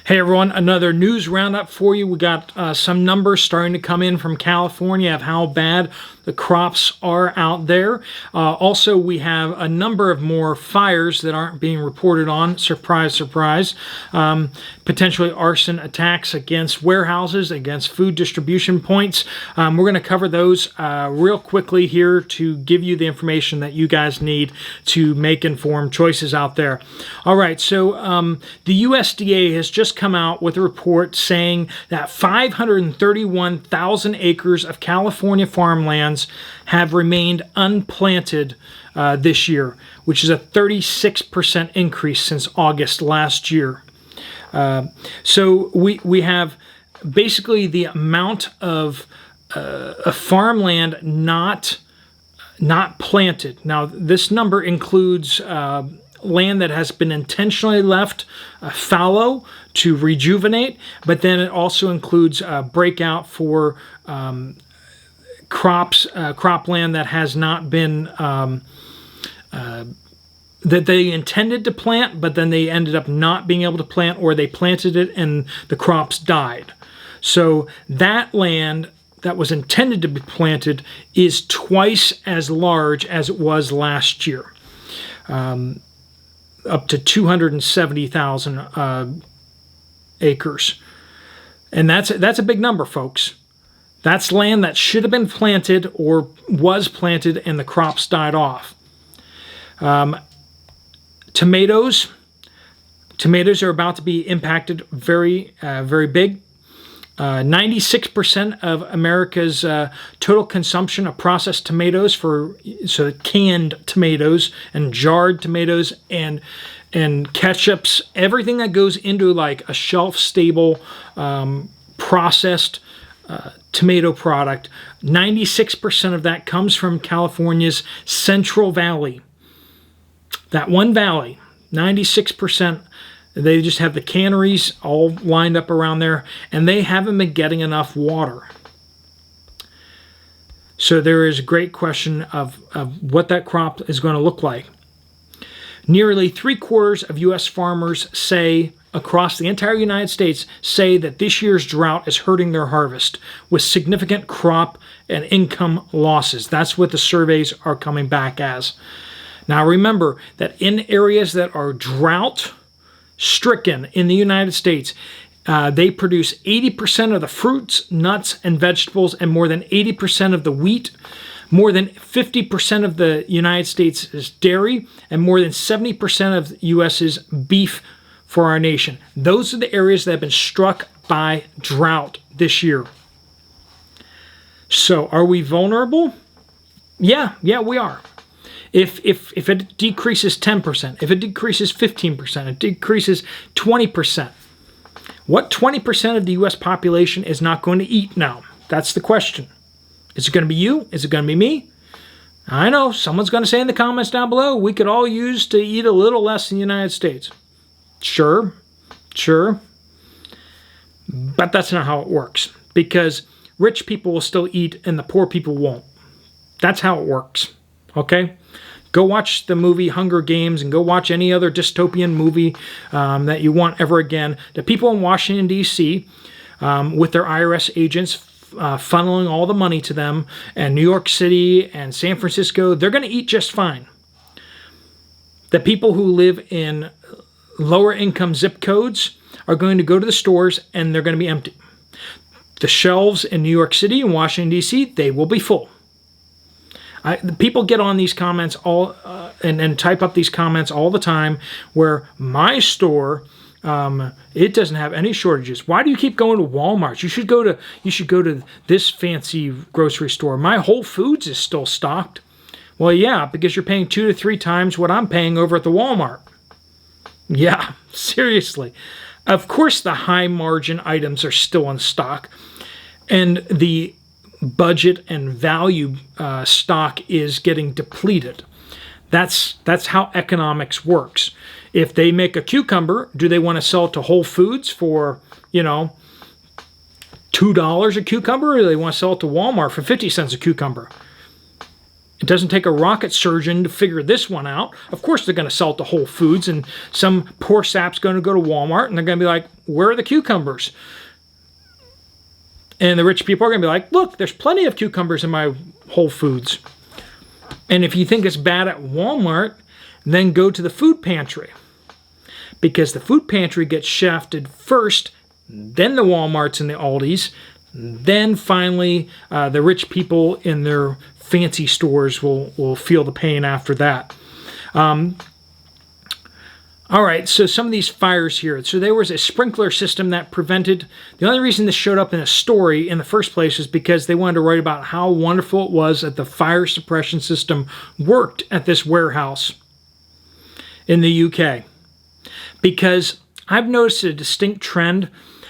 Hey everyone, another news roundup for you. We got some numbers starting to come in from California of how bad the crops are out there. Also, we have a number of more fires that aren't being reported on. Surprise, surprise. Potentially arson attacks against warehouses, against food distribution points. We're going to cover those real quickly here to give you the information that you guys need to make informed choices out there. All right, so the USDA has just come out with a report saying that 531,000 acres of California farmlands have remained unplanted this year, which is a 36% increase since August last year. So we have basically the amount of farmland not planted. Now, this number includes land that has been intentionally left fallow to rejuvenate, but then it also includes breakout for cropland that has not been that they intended to plant, but then they ended up not being able to plant, or they planted it and the crops died. So that land that was intended to be planted is twice as large as it was last year. Up to 270,000 acres. And that's a big number, folks. That's land that should have been planted or was planted and the crops died off. Tomatoes are about to be impacted very big. 96% of America's total consumption of processed tomatoes, so canned tomatoes and jarred tomatoes and ketchups, everything that goes into like a shelf-stable processed tomato product, 96% of that comes from California's Central Valley. That one valley, 96%. They just have the canneries all lined up around there, and they haven't been getting enough water. So there is a great question of what that crop is going to look like. Nearly 3/4 of U.S. farmers say, across the entire United States, say that this year's drought is hurting their harvest with significant crop and income losses. That's what the surveys are coming back as. Now remember that in areas that are drought stricken in the United States, they produce 80% of the fruits, nuts, and vegetables, and more than 80% of the wheat. More than 50% of the United States is dairy, and more than 70% of the U.S. is beef for our nation. Those are the areas that have been struck by drought this year. So are we vulnerable? Yeah, we are. If it decreases 10%, if it decreases 15%, it decreases 20%, what 20% of the U.S. population is not going to eat now? That's the question. Is it going to be you? Is it going to be me? I know, someone's going to say in the comments down below, we could all use to eat a little less in the United States. Sure. But that's not how it works, because rich people will still eat and the poor people won't. That's how it works, okay? Go watch the movie Hunger Games and go watch any other dystopian movie that you want ever again. The people in Washington, D.C., with their IRS agents funneling all the money to them, and New York City and San Francisco, they're going to eat just fine. The people who live in lower income zip codes are going to go to the stores and they're going to be empty. The shelves in New York City and Washington, D.C., they will be full. The people get on these comments all and type up these comments all the time where my store, it doesn't have any shortages. Why do you keep going to Walmart? You should go to this fancy grocery store. My Whole Foods is still stocked. Well, yeah, because you're paying 2 to 3 times what I'm paying over at the Walmart. Yeah, seriously. Of course the high margin items are still in stock, and the budget and value stock is getting depleted. That's how economics works. If they make a cucumber, do they want to sell it to Whole Foods for, $2 a cucumber, or do they want to sell it to Walmart for 50 cents a cucumber? It doesn't take a rocket surgeon to figure this one out. Of course they're going to sell it to Whole Foods, and some poor sap's going to go to Walmart, and they're going to be like, where are the cucumbers? And the rich people are going to be like, look, there's plenty of cucumbers in my Whole Foods. And if you think it's bad at Walmart, then go to the food pantry. Because the food pantry gets shafted first, then the Walmarts and the Aldis, then finally the rich people in their fancy stores will feel the pain after that. All right, so some of these fires here. So there was a sprinkler system that prevented... The only reason this showed up in a story in the first place is because they wanted to write about how wonderful it was that the fire suppression system worked at this warehouse in the UK. Because I've noticed a distinct trend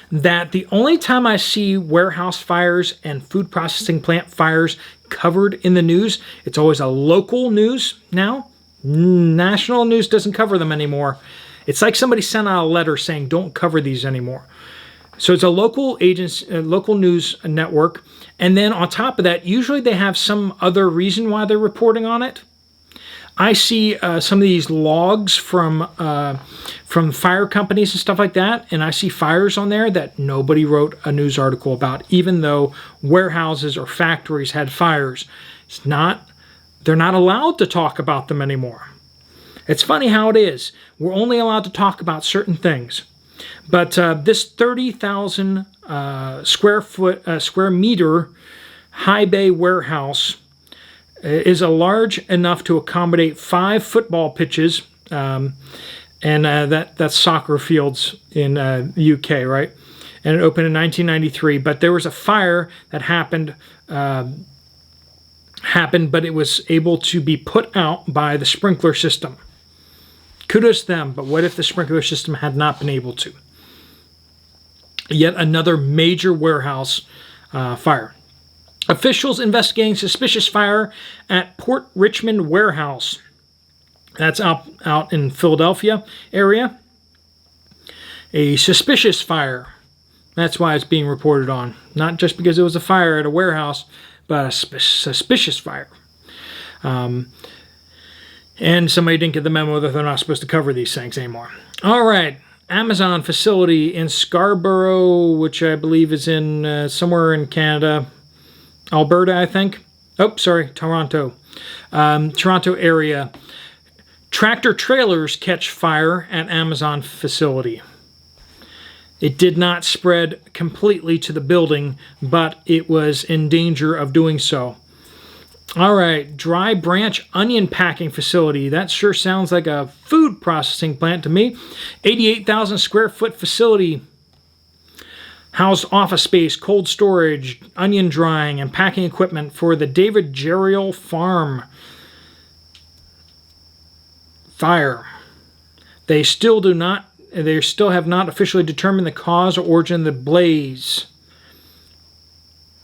that the only time I see warehouse fires and food processing plant fires covered in the news, it's always a local news now. National news doesn't cover them anymore. It's like somebody sent out a letter saying don't cover these anymore. So it's a local agency, local news network, and then on top of that, usually they have some other reason why they're reporting on it. I see some of these logs from fire companies and stuff like that, and I see fires on there that nobody wrote a news article about, even though warehouses or factories had fires. They're not allowed to talk about them anymore. It's funny how it is. We're only allowed to talk about certain things. But this 30,000 square meter high bay warehouse is a large enough to accommodate 5 football pitches, and that's soccer fields in the UK, right? And it opened in 1993. But there was a fire that happened, but it was able to be put out by the sprinkler system. Kudos to them, but what if the sprinkler system had not been able to? Yet another major warehouse fire. Officials investigating suspicious fire at Port Richmond warehouse. That's out in Philadelphia area. A suspicious fire. That's why it's being reported on. Not just because it was a fire at a warehouse, but a suspicious fire. And somebody didn't get the memo that they're not supposed to cover these things anymore. All right. Amazon facility in Scarborough, which I believe is in somewhere in Canada. Alberta, I think. Oh, sorry, Toronto. Toronto area. Tractor trailers catch fire at Amazon facility. It did not spread completely to the building, but it was in danger of doing so. All right, Dry Branch onion packing facility. That sure sounds like a food processing plant to me. 88,000 square foot facility. Housed office space, cold storage, onion drying, and packing equipment for the David Gerial Farm fire. They still have not officially determined the cause or origin of the blaze.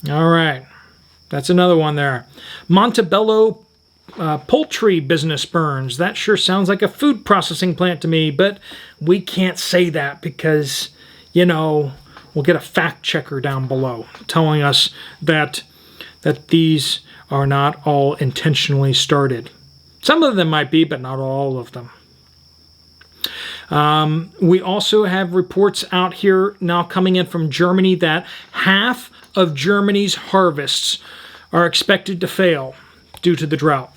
All right. That's another one there. Montebello poultry business burns. That sure sounds like a food processing plant to me, but we can't say that because, you know, we'll get a fact checker down below telling us that these are not all intentionally started. Some of them might be, but not all of them. We also have reports out here now coming in from Germany that half of Germany's harvests are expected to fail due to the drought.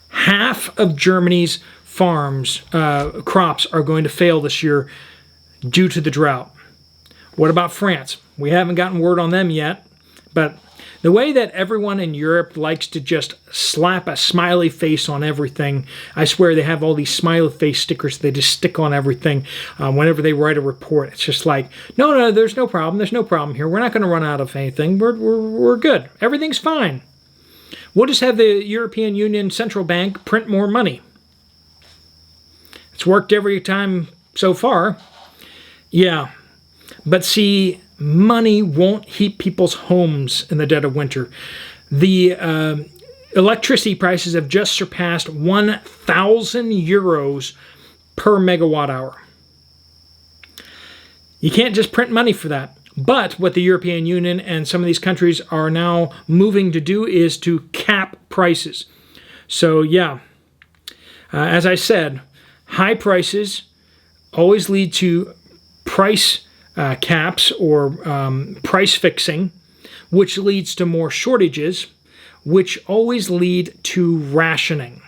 Half of Germany's farms, crops are going to fail this year due to the drought. What about France? We haven't gotten word on them yet, but the way that everyone in Europe likes to just slap a smiley face on everything, I swear they have all these smiley face stickers they just stick on everything whenever they write a report. It's just like, no, there's no problem. There's no problem here. We're not going to run out of anything. We're good. Everything's fine. We'll just have the European Union Central Bank print more money. It's worked every time so far. Yeah, but see, money won't heat people's homes in the dead of winter. The electricity prices have just surpassed 1,000 euros per megawatt hour. You can't just print money for that. But what the European Union and some of these countries are now moving to do is to cap prices. So yeah, as I said, high prices always lead to price caps or price fixing, which leads to more shortages, which always lead to rationing.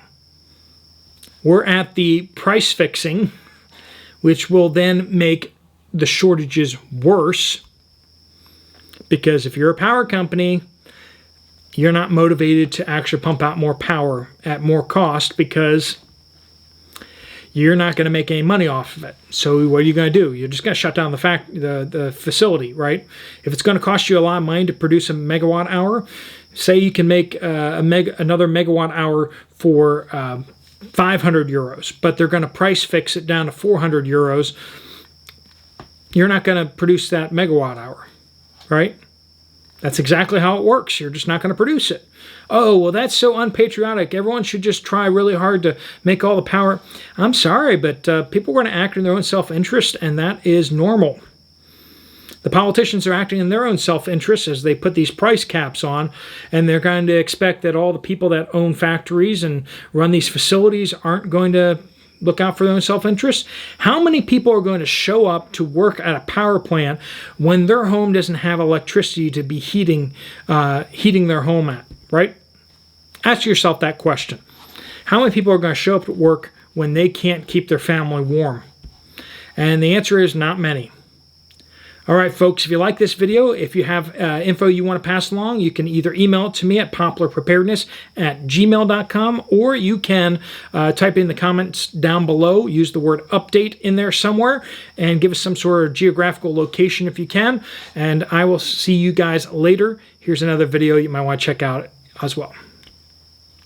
We're at the price fixing, which will then make the shortages worse, because if you're a power company, you're not motivated to actually pump out more power at more cost because you're not going to make any money off of it. So what are you going to do? You're just going to shut down the facility, right? If it's going to cost you a lot of money to produce a megawatt hour, say you can make another megawatt hour for 500 euros, but they're going to price fix it down to 400 euros. You're not going to produce that megawatt hour, right? That's exactly how it works. You're just not going to produce it. Oh, well, that's so unpatriotic. Everyone should just try really hard to make all the power. I'm sorry, but people are going to act in their own self-interest, and that is normal. The politicians are acting in their own self-interest as they put these price caps on, and they're going to expect that all the people that own factories and run these facilities aren't going to look out for their own self-interest. How many people are going to show up to work at a power plant when their home doesn't have electricity to be heating their home at, right? Ask yourself that question. How many people are going to show up to work when they can't keep their family warm? And the answer is not many. All right, folks, if you like this video, if you have info you want to pass along, you can either email it to me at poplarpreparedness@gmail.com, or you can type in the comments down below, use the word update in there somewhere, and give us some sort of geographical location if you can. And I will see you guys later. Here's another video you might want to check out as well.